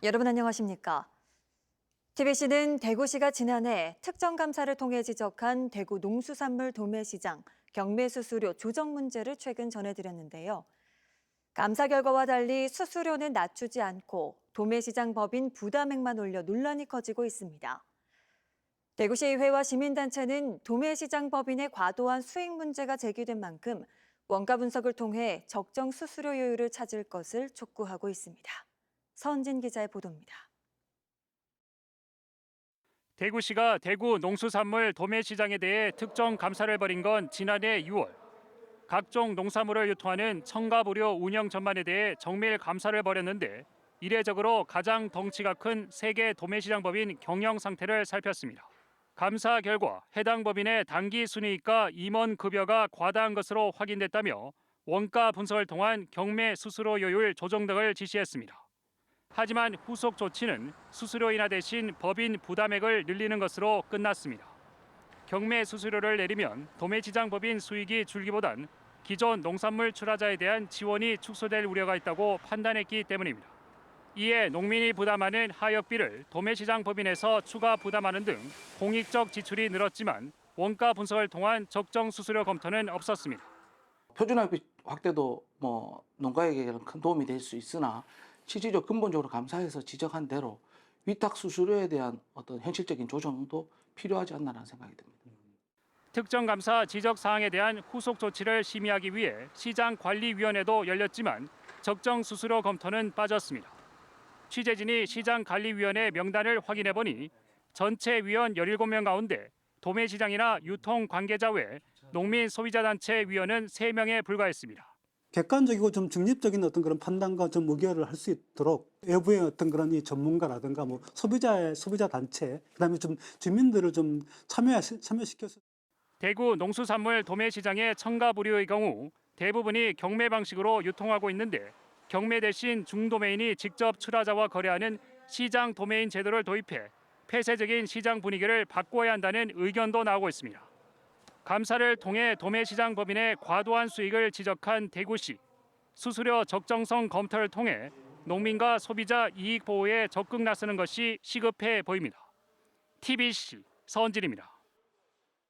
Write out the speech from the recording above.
여러분 안녕하십니까? TBC는 대구시가 지난해 특정 감사를 통해 지적한 대구 농수산물 도매시장 경매 수수료 조정 문제를 최근 전해드렸는데요. 감사 결과와 달리 수수료는 낮추지 않고 도매시장 법인 부담액만 올려 논란이 커지고 있습니다. 대구시의회와 시민단체는 도매시장 법인의 과도한 수익 문제가 제기된 만큼 원가 분석을 통해 적정 수수료 요율을 찾을 것을 촉구하고 있습니다. 서은진 기자의 보도입니다. 대구시가 대구 농수산물 도매시장에 대해 특정 감사를 벌인 건 지난해 6월. 각종 농산물을 유통하는 청가부료 운영 전반에 대해 정밀 감사를 벌였는데 이례적으로 가장 덩치가 큰 세계 도매시장 법인 경영 상태를 살폈습니다. 감사 결과 해당 법인의 당기 순이익과 임원 급여가 과다한 것으로 확인됐다며 원가 분석을 통한 경매 수수료 요율 조정 등을 지시했습니다. 하지만 후속 조치는 수수료 인하 대신 법인 부담액을 늘리는 것으로 끝났습니다. 경매 수수료를 내리면 도매시장 법인 수익이 줄기보단 기존 농산물 출하자에 대한 지원이 축소될 우려가 있다고 판단했기 때문입니다. 이에 농민이 부담하는 하역비를 도매시장 법인에서 추가 부담하는 등 공익적 지출이 늘었지만 원가 분석을 통한 적정 수수료 검토는 없었습니다. 표준화비 확대도 농가에게는 큰 도움이 될 수 있으나 실질적으로 근본적으로 감사해서 지적한 대로 위탁 수수료에 대한 어떤 현실적인 조정도 필요하지 않나라는 생각이 듭니다. 특정 감사 지적 사항에 대한 후속 조치를 심의하기 위해 시장관리위원회도 열렸지만 적정 수수료 검토는 빠졌습니다. 취재진이 시장관리위원회 명단을 확인해 보니 전체 위원 17명 가운데 도매시장이나 유통 관계자 외 농민 소비자단체 위원은 3명에 불과했습니다. 객관적이고 좀 중립적인 어떤 그런 판단과 좀 의결을 할 수 있도록 외부의 어떤 그런 이 전문가라든가 소비자 단체, 그다음에 좀 주민들을 좀 참여시켜서. 대구 농수산물 도매시장의 청가부류의 경우 대부분이 경매 방식으로 유통하고 있는데 경매 대신 중도매인이 직접 출하자와 거래하는 시장 도매인 제도를 도입해 폐쇄적인 시장 분위기를 바꿔야 한다는 의견도 나오고 있습니다. 감사를 통해 도매시장 법인의 과도한 수익을 지적한 대구시. 수수료 적정성 검토를 통해 농민과 소비자 이익 보호에 적극 나서는 것이 시급해 보입니다. TBC 서은진입니다.